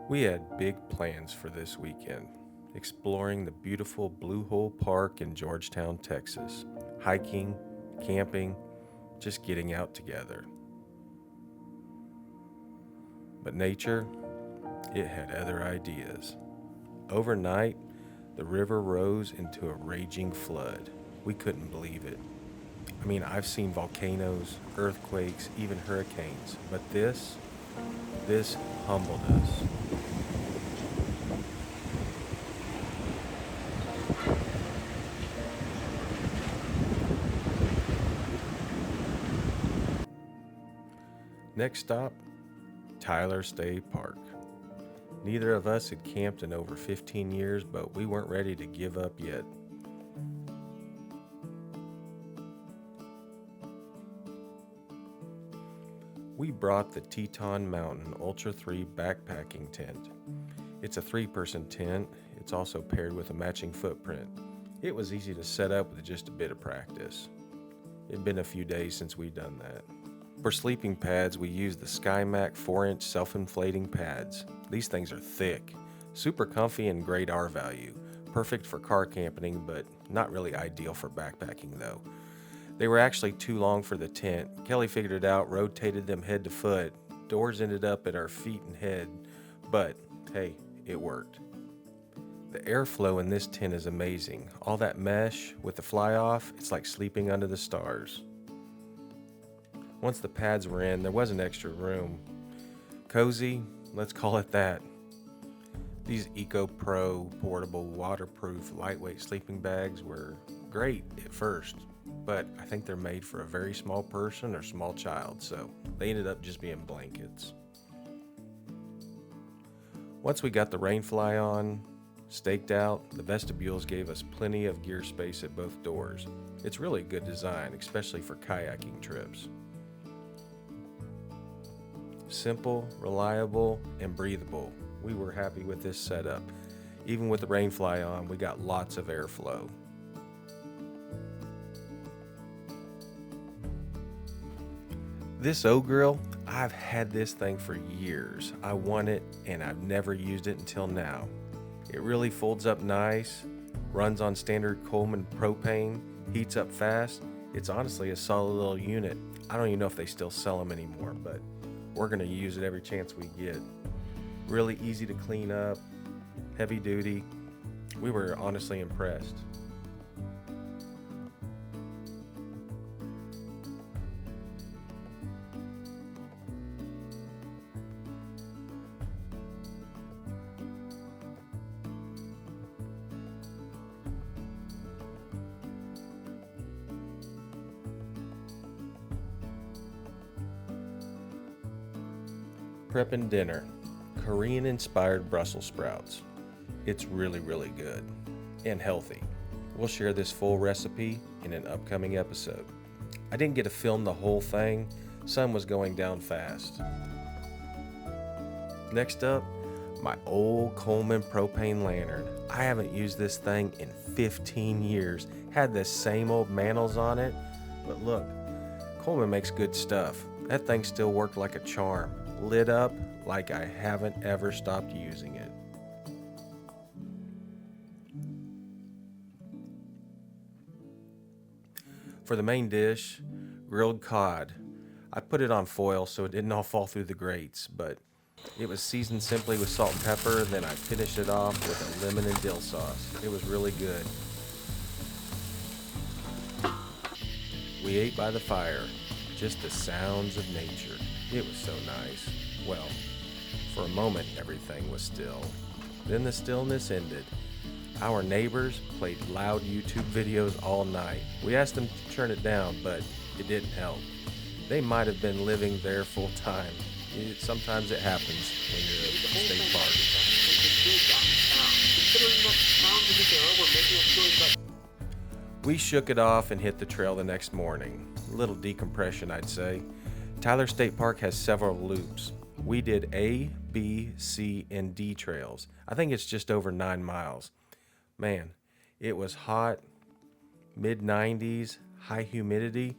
We had big plans for this weekend, exploring the beautiful Blue Hole Park in Georgetown, Texas, hiking, camping, just getting out together. But nature, it had other ideas. Overnight, the river rose into a raging flood. We couldn't believe it. I mean, I've seen volcanoes, earthquakes, even hurricanes, but this humbled us. Next stop, Tyler State Park. Neither of us had camped in over 15 years, but we weren't ready to give up yet. We brought the Teton Mountain Ultra 3 backpacking tent. It's a 3-person tent. It's also paired with a matching footprint. It was easy to set up with just a bit of practice. It'd been a few days since we'd done that. For sleeping pads, we used the Skyemac 4-inch self-inflating pads. These things are thick, super comfy and great R value. Perfect for car camping, but not really ideal for backpacking though. They were actually too long for the tent. Kelly figured it out, rotated them head to foot. Doors ended up at our feet and head, but hey, it worked. The airflow in this tent is amazing. All that mesh with the fly off, it's like sleeping under the stars. Once the pads were in, there wasn't extra room. Cozy, let's call it that. These Eco Pro portable, waterproof, lightweight sleeping bags were great at first, but I think they're made for a very small person or small child, so they ended up just being blankets. Once we got the rain fly on, staked out, the vestibules gave us plenty of gear space at both doors. It's really good design, especially for kayaking trips. Simple, reliable, and breathable. We were happy with this setup. Even with the rain fly on, we got lots of airflow. This O-Grill, I've had this thing for years. I want it and I've never used it until now. It really folds up nice, runs on standard Coleman propane, heats up fast. It's honestly a solid little unit. I don't even know if they still sell them anymore, but we're gonna use it every chance we get. Really easy to clean up, heavy duty. We were honestly impressed. Prepping dinner. Korean-inspired Brussels sprouts. It's really good and healthy. We'll share this full recipe in an upcoming episode. I didn't get to film the whole thing. Sun was going down fast. Next up, my old Coleman propane lantern. I haven't used this thing in 15 years. Had the same old mantles on it, but look, Coleman makes good stuff. That thing still worked like a charm. Lit up like I haven't ever stopped using it. For the main dish, grilled cod. I put it on foil so it didn't all fall through the grates, but it was seasoned simply with salt and pepper, then I finished it off with a lemon-and-dill sauce. It was really good. We ate by the fire, just the sounds of nature. It was so nice. Well, for a moment everything was still. Then the stillness ended. Our neighbors played loud YouTube videos all night. We asked them to turn it down, but it didn't help. They might have been living there full time. Sometimes it happens when you're at a state park. We shook it off and hit the trail the next morning. A little decompression, I'd say. Tyler State Park has several loops. We did A, B, C, and D trails. I think it's just over 9 miles. Man, it was hot, mid-90s, high humidity.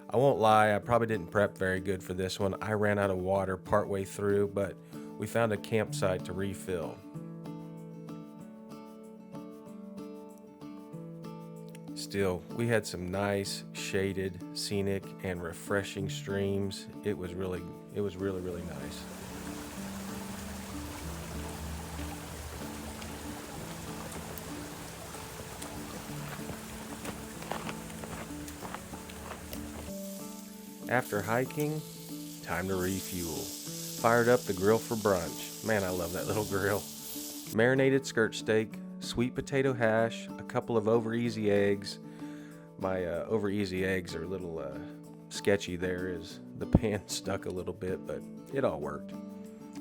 I won't lie, I probably didn't prep very good for this one. I ran out of water partway through, but We found a campsite to refill. Still, we had some nice, shaded, scenic, and refreshing streams. It was really nice. After hiking, time to refuel. Fired up the grill for brunch. Man, I love that little grill. Marinated skirt steak, sweet potato hash, a couple of over easy eggs. My over easy eggs are a little sketchy there as the pan stuck a little bit, but it all worked.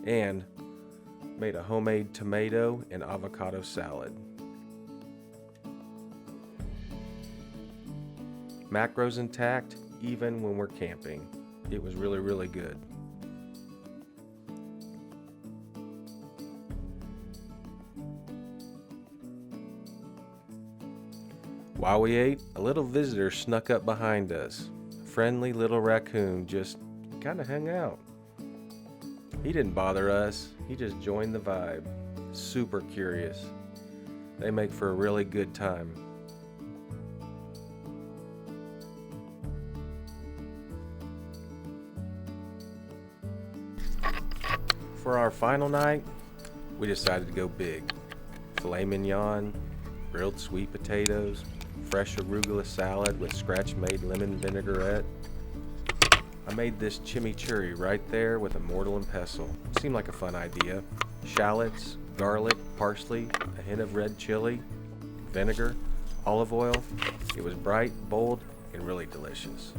And made a homemade tomato and avocado salad. Macros intact, even when we're camping. It was really good. While we ate, a little visitor snuck up behind us. Friendly little raccoon just kind of hung out. He didn't bother us, he just joined the vibe. Super curious. They make for a really good time. For our final night, we decided to go big. Filet mignon, grilled sweet potatoes, fresh arugula salad with scratch-made lemon vinaigrette. I made this chimichurri right there with a mortar and pestle. Seemed like a fun idea. Shallots, garlic, parsley, a hint of red chili, vinegar, olive oil. It was bright, bold, and really delicious.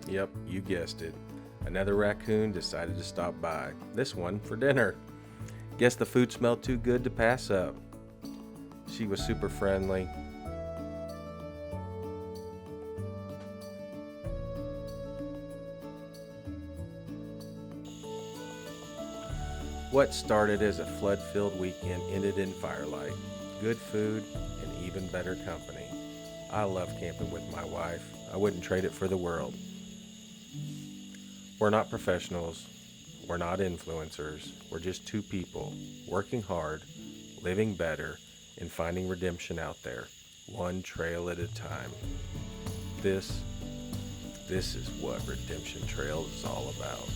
Yep, you guessed it. Another raccoon decided to stop by, this one for dinner. Guess the food smelled too good to pass up. She was super friendly. What started as a flood-filled weekend ended in firelight, good food, and even better company. I love camping with my wife. I wouldn't trade it for the world. We're not professionals, we're not influencers, we're just two people working hard, living better, and finding redemption out there, one trail at a time. This is what Redemption Trail is all about.